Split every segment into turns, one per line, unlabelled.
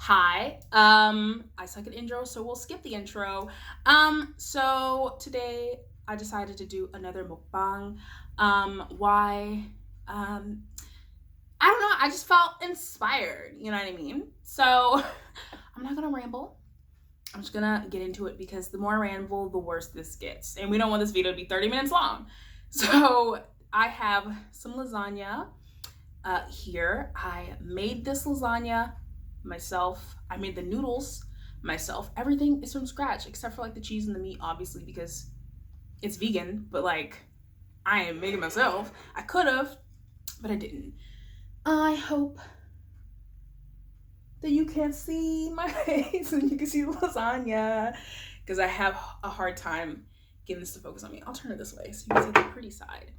Hi. I suck at intro, so we'll skip the intro. So today I decided to do another mukbang. Why? Um, I don't know. I just felt inspired. You know what I mean? So I'm not gonna ramble. I'm just gonna get into it because the more I ramble, the worse this gets, and we don't want this video to be 30 minutes long. So I have some lasagna here. I made this lasagna myself. I made the noodles myself. Everything is from scratch except for like the cheese and the meat, obviously, because it's vegan, but like I am making myself. I could have, but I didn't. I hope that you can't see my face and you can see the lasagna because I have a hard time getting this to focus on me. I'll turn it this way so you can see the pretty side.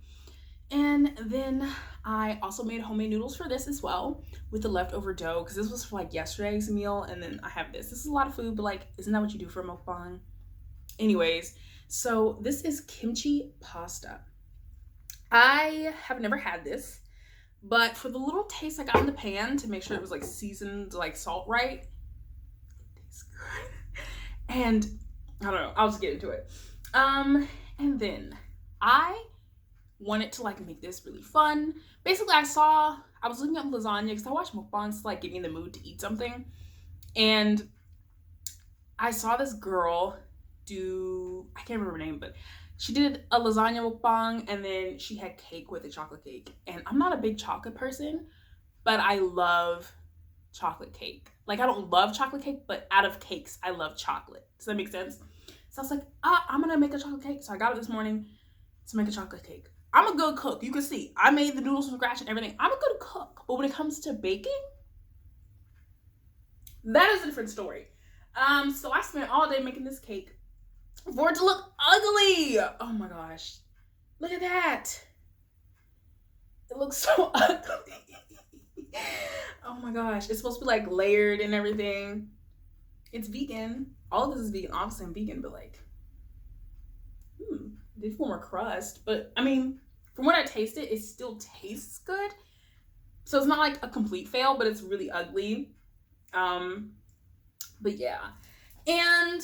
And then I also made homemade noodles for this as well with the leftover dough because this was for like yesterday's meal. And then I have this. This is a lot of food, but like, isn't that what you do for a mukbang? Anyways, so this is kimchi pasta. I have never had this, but for the little taste I got in the pan to make sure it was like seasoned, like salt right, it tastes good. And I don't know, I'll just get into it. And then I wanted to like make this really fun. Basically, I was looking up lasagna because I watch mukbangs to like get me in the mood to eat something. And I saw this girl I can't remember her name, but she did a lasagna mukbang and then she had cake with a chocolate cake. And I'm not a big chocolate person, but I love chocolate cake. Like I don't love chocolate cake, but out of cakes, I love chocolate. Does that make sense? So I was like, I'm gonna make a chocolate cake. So I got it this morning to make a chocolate cake. I'm a good cook. You can see I made the noodles from scratch and everything. I'm a good cook. But when it comes to baking, that is a different story. So I spent all day making this cake for it to look ugly. Oh my gosh. Look at that. It looks so ugly. Oh my gosh. It's supposed to be like layered and everything. It's vegan. All of this is vegan. Obviously I'm vegan, but like, they feel more crust. But I mean, from what I tasted, it still tastes good. So it's not like a complete fail, but it's really ugly. But yeah. And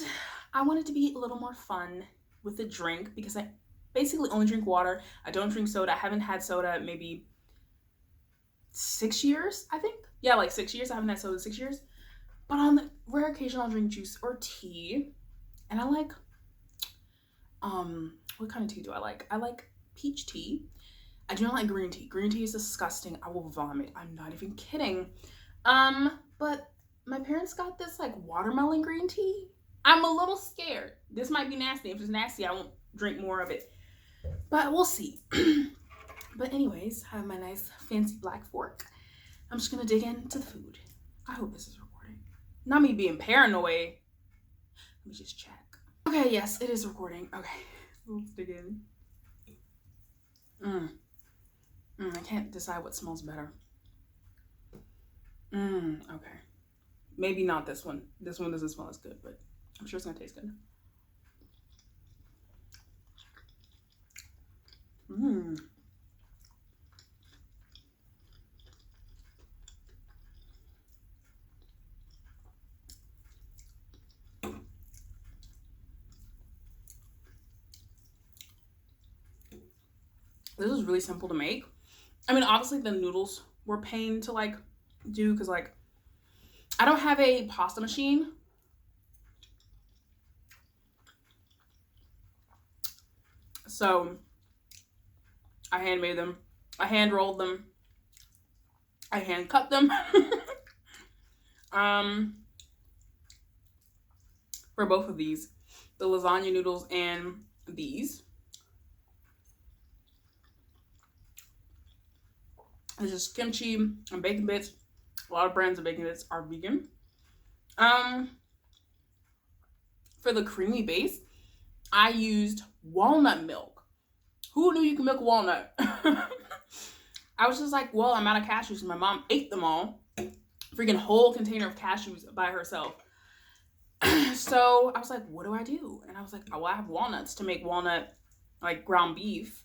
I wanted to be a little more fun with the drink because I basically only drink water. I don't drink soda. I haven't had soda maybe 6 years, I think. Yeah, like 6 years. I haven't had soda in 6 years. But on the rare occasion, I'll drink juice or tea. And I like, what kind of tea do I like? I like peach tea. I do not like green tea. Green tea is disgusting. I will vomit. I'm not even kidding. But my parents got this like watermelon green tea. I'm a little scared. This might be nasty. If it's nasty, I won't drink more of it. But we'll see. But anyways, I have my nice fancy black fork. I'm just gonna dig into the food. I hope this is recording. Not me being paranoid. Let me just check. Okay, yes, it is recording. Okay, let's dig in. I can't decide what smells better. Okay. Maybe not this one. This one doesn't smell as good, but I'm sure it's gonna taste good. This is really simple to make. I mean, obviously the noodles were pain to like do because like I don't have a pasta machine. So I hand made them. I hand rolled them. I hand cut them. For both of these, the lasagna noodles and these. This is kimchi and bacon bits. A lot of brands of bacon bits are vegan. For the creamy base, I used walnut milk. Who knew you can milk walnut? I was just like, well, I'm out of cashews. And my mom ate them all. Freaking whole container of cashews by herself. So I was like, what do I do? And I was like, oh, well, I have walnuts to make walnut, like ground beef.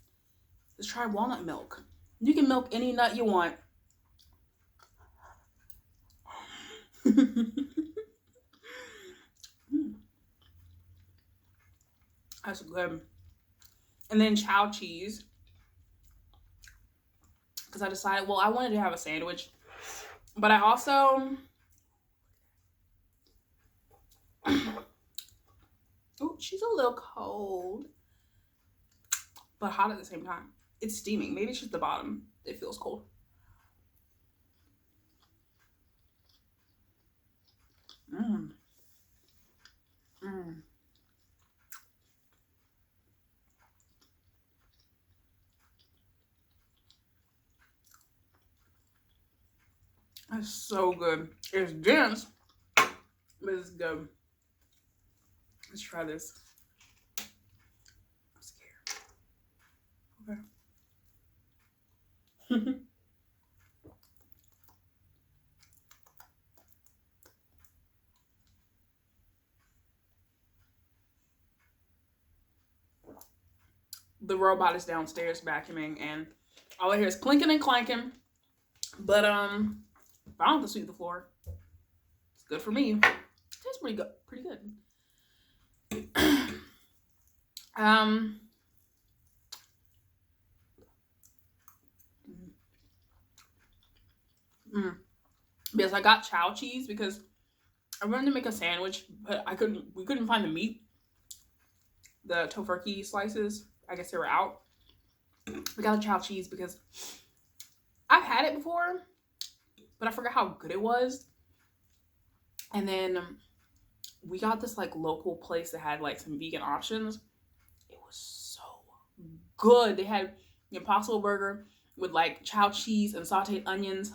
Let's try walnut milk. You can milk any nut you want. That's good. And then chow cheese. Because I decided, well, I wanted to have a sandwich. But I also... Oh, she's a little cold. But hot at the same time. It's steaming. Maybe it's just the bottom. It feels cold. Mmm. Mmm. It's so good. It's dense, but it's good. Let's try this. I'm scared. Okay. The robot is downstairs vacuuming, and all I hear is clinking and clanking. But I don't have to sweep the floor. It's good for me. It tastes pretty good. Pretty good. Because I got chow cheese because I wanted to make a sandwich, but we couldn't find the meat. The tofurkey slices, I guess they were out. We got the chow cheese because I've had it before, but I forgot how good it was. And then we got this like local place that had like some vegan options. It was so good. They had the Impossible Burger with like chow cheese and sauteed onions.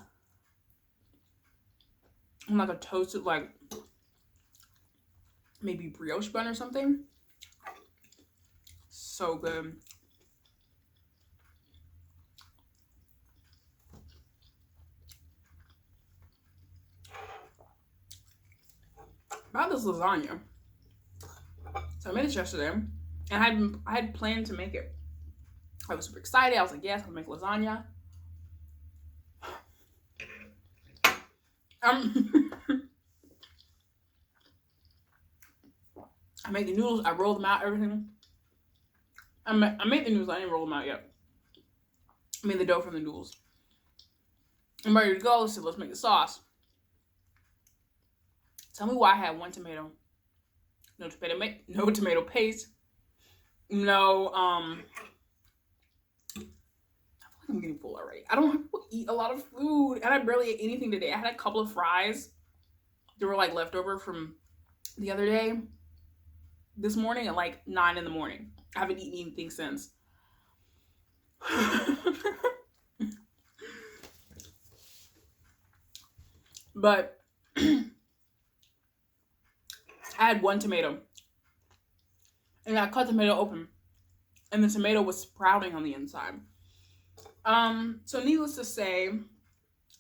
And like a toasted like maybe brioche bun or something. So good. About this lasagna. So I made this yesterday, and I had planned to make it. I was super excited. I was like, yes, I'm gonna make lasagna. I made the noodles. I rolled them out. Everything. I made the noodles. I didn't roll them out yet. I made the dough from the noodles. I'm ready to go. So let's make the sauce. Tell me why I had one tomato. No tomato paste. No, I feel like I'm getting full already. I don't eat a lot of food, and I barely ate anything today. I had a couple of fries. They were like leftover from the other day. This morning at like 9 in the morning. I haven't eaten anything since. But I had one tomato, and I cut the tomato open, and the tomato was sprouting on the inside. So needless to say,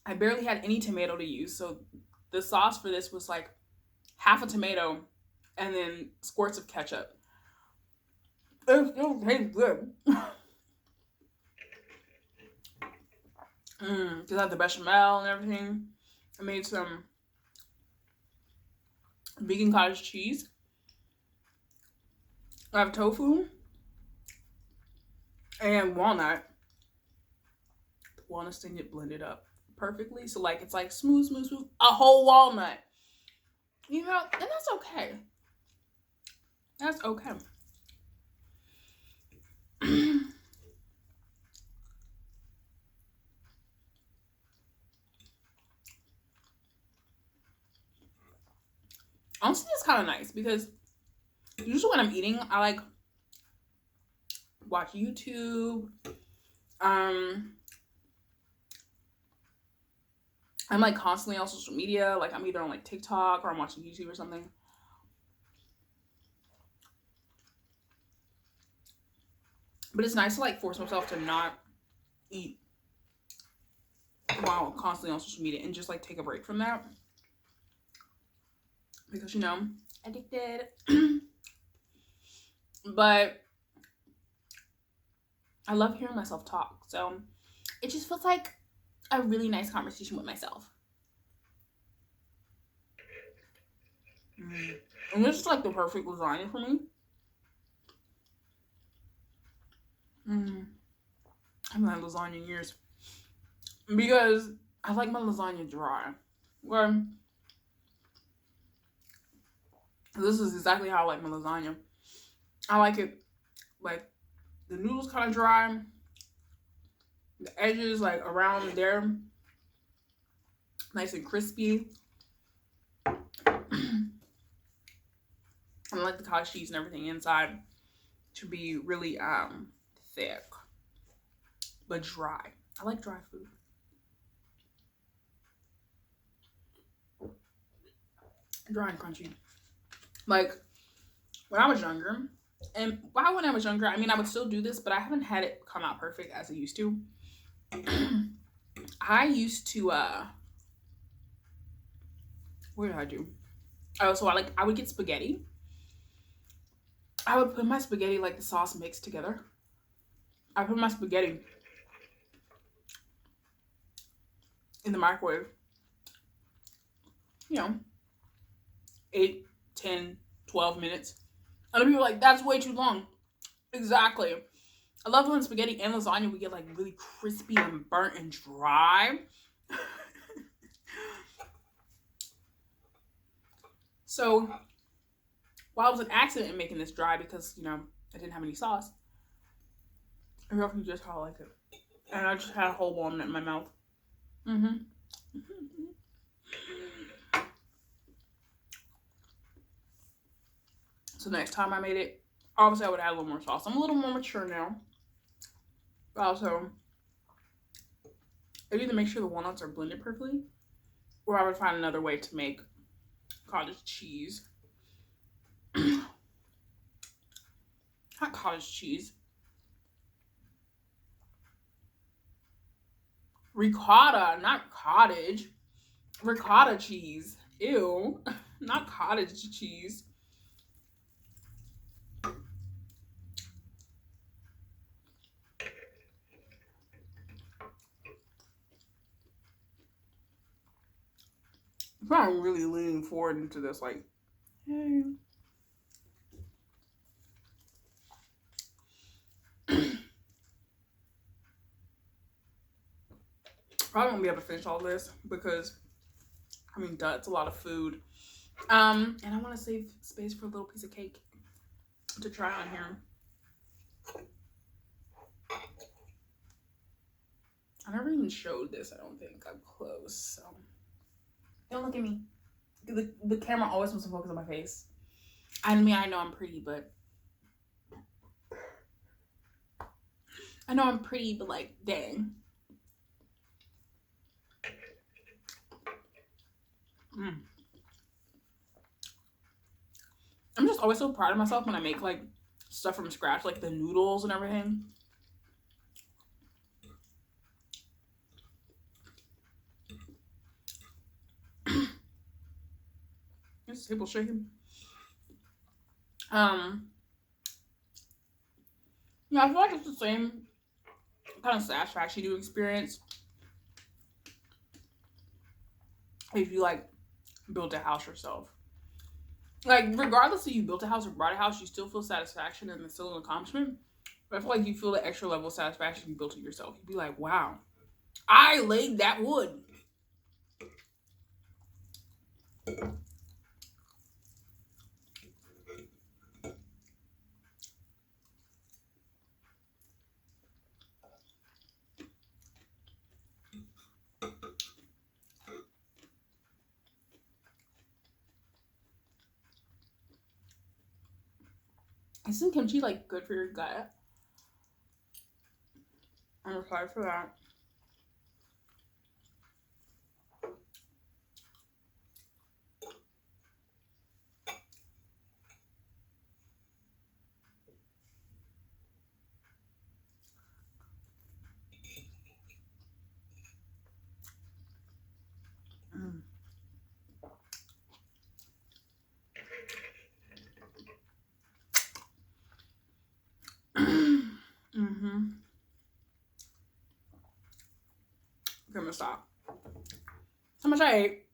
I barely had any tomato to use. So the sauce for this was like half a tomato and then squirts of ketchup. It still tastes good. Because I have the bechamel and everything. I made some vegan cottage cheese. I have tofu and walnut. The walnuts didn't get blended up perfectly. So like it's like smooth. A whole walnut. You know, and that's okay. That's okay. Honestly, it's kind of nice because usually when I'm eating, I like watch YouTube. I'm like constantly on social media. Like I'm either on like TikTok or I'm watching YouTube or something. But it's nice to like force myself to not eat while constantly on social media and just like take a break from that. Because, you know, addicted. But I love hearing myself talk. So it just feels like a really nice conversation with myself. And this is like the perfect lasagna for me. I haven't had lasagna in years because I like my lasagna dry. Well, this is exactly how I like my lasagna. I like it like the noodles kind of dry, the edges like around there nice and crispy. I like the cottage cheese and everything inside to be really thick but dry. I like dry food. Dry and crunchy. Like when I was younger, and why when I was younger, I mean I would still do this, but I haven't had it come out perfect as it used to. I used to what did I do? Oh, so I would get spaghetti. I would put my spaghetti like the sauce mixed together. I put my spaghetti in the microwave. You know, 8, 10, 12 minutes. And people are like, that's way too long. Exactly. I love when spaghetti and lasagna we get like really crispy and burnt and dry. So while I was an accident in making this dry because, you know, I didn't have any sauce, I roughly just how I like it. And I just had a whole walnut in my mouth. So next time I made it, obviously I would add a little more sauce. I'm a little more mature now. But also, I'd either make sure the walnuts are blended perfectly, or I would find another way to make cottage cheese. Not cottage cheese. Ricotta, not cottage. Ricotta cheese. Ew. Not cottage cheese. I'm probably really leaning forward into this, like, hey. Probably won't be able to finish all this because, I mean, duh, it's a lot of food. And I want to save space for a little piece of cake to try on here. I never even showed this, I don't think. I'm close, so. Don't look at me. The camera always wants to focus on my face. I mean, I know I'm pretty, but. I know I'm pretty, but like, dang. I'm just always so proud of myself when I make like stuff from scratch, like the noodles and everything. This table shaking. Yeah, I feel like it's the same kind of satisfaction you experience if you like built a house yourself. Like, regardless if you built a house or bought a house, you still feel satisfaction and it's still an accomplishment. But I feel like you feel the extra level of satisfaction if you built it yourself. You'd be like, wow, I laid that wood. Isn't kimchi like good for your gut? I'm excited for that. Okay, I'm gonna stop. How much I ate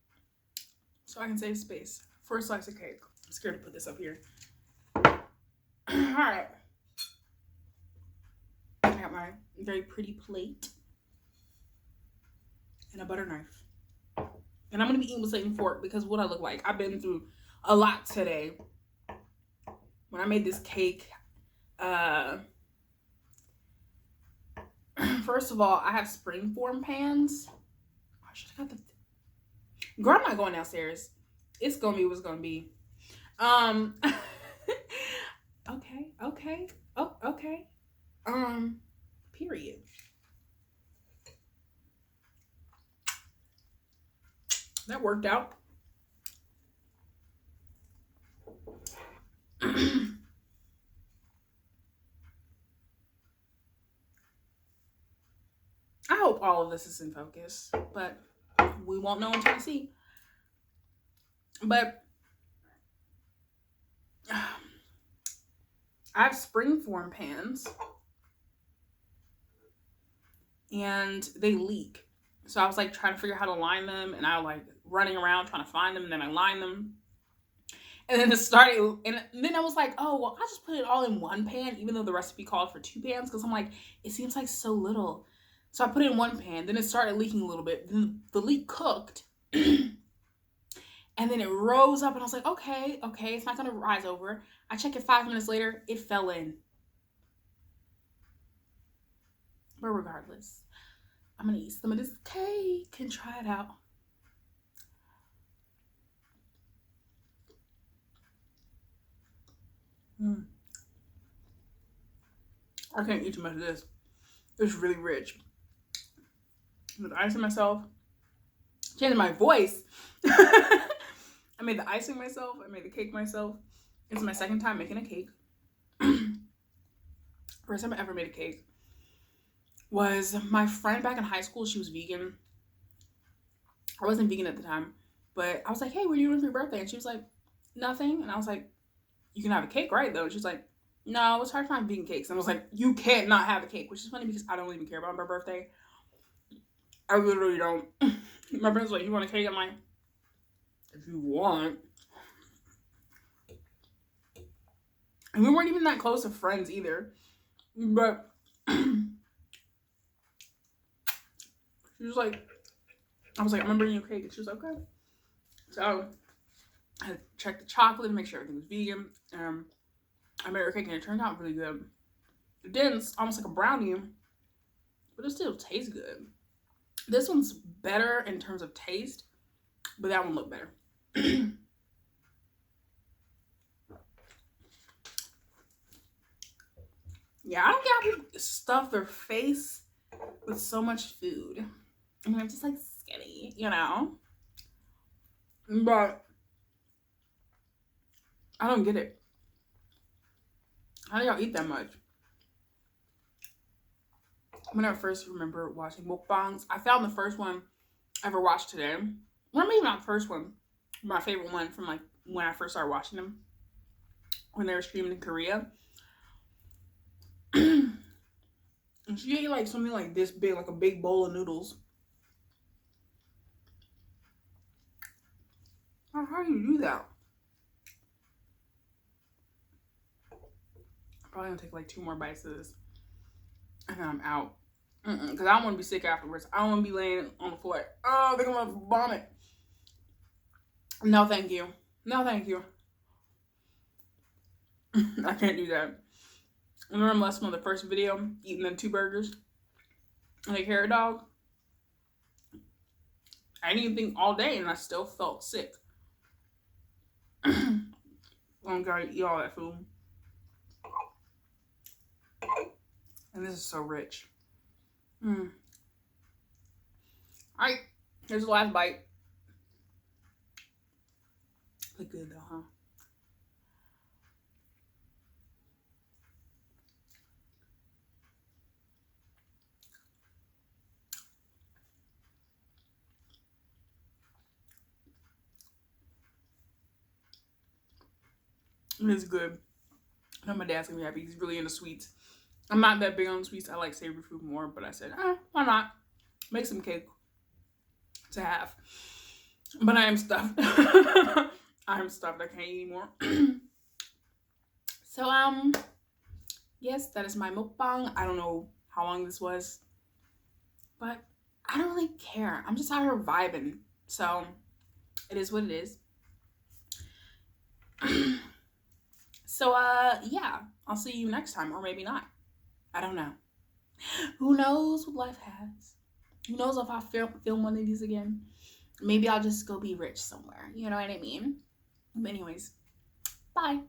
so I can save space for a slice of cake. I'm scared to put this up here. All right. I got my very pretty plate and a butter knife. And I'm going to be eating with Satan fork because what I look like. I've been through a lot today. When I made this cake, first of all, I have springform pans. I should have got the... Girl, I'm not going downstairs. It's going to be what's going to be. Okay. Oh, okay. Period. That worked out. I hope all of this is in focus, but we won't know until we see. But I have springform pans and they leak. So I was like trying to figure out how to line them, and I was like running around trying to find them, and then I lined them. And then it started, and then I was like, oh, well, I'll just put it all in one pan, even though the recipe called for 2 pans, because I'm like, it seems like so little. So I put it in one pan, then it started leaking a little bit. Then the leak cooked, and then it rose up, and I was like, okay, it's not gonna rise over. I check it 5 minutes later, it fell in. But regardless, I'm gonna eat some of this cake and try it out. I can't eat too much of this. It's really rich. With the icing myself, changing my voice. I made the icing myself. I made the cake myself. It's my second time making a cake. First time I ever made a cake was my friend back in high school. She was vegan. I wasn't vegan at the time, but I was like, hey, what are you doing for your birthday? And she was like, nothing. And I was like, you can have a cake, right, though? And she's like, no, it's hard to find vegan cakes. And I was like, you can't not have a cake, which is funny because I don't even care about my birthday. I literally don't. My friend's like, you want a cake? I'm like, if you want. And we weren't even that close of friends either. But she was like, I was like, I'm gonna bring you a cake. And she was like, okay. So I had to check the chocolate to make sure everything was vegan. I made her cake and it turned out really good. It didn't, almost like a brownie, but it still tastes good. This one's better in terms of taste, but that one looked better. Yeah, I don't get how people stuff their face with so much food. I mean, I'm just like skinny, you know? But I don't get it. How do y'all eat that much? When I first remember watching mukbangs, I found the first one I ever watched today. Well, maybe not the first one. My favorite one from like when I first started watching them. When they were streaming in Korea. And she ate like something like this big, like a big bowl of noodles. How do you do that? I'm probably gonna take like 2 more bites of this. And then I'm out. Because I don't want to be sick afterwards. I don't want to be laying on the floor like, oh, I think I'm going to vomit. No, thank you. No, thank you. I can't do that. Remember last month, the first video, eating them 2 burgers and a carrot dog? I didn't even think all day and I still felt sick. I'm gonna eat all that food. And this is so rich. Alright, here's the last bite. Look good though, huh? It is good. I know my dad's gonna be happy. He's really into sweets. I'm not that big on sweets. I like savory food more, but I said, why not? Make some cake to have. But I am stuffed. I'm stuffed. I can't eat anymore. So yes, that is my mukbang. I don't know how long this was, but I don't really care. I'm just out here vibing. So it is what it is. So yeah, I'll see you next time, or maybe not. I don't know. Who knows what life has? Who knows if I film one of these again? Maybe I'll just go be rich somewhere. You know what I mean? But anyways, bye.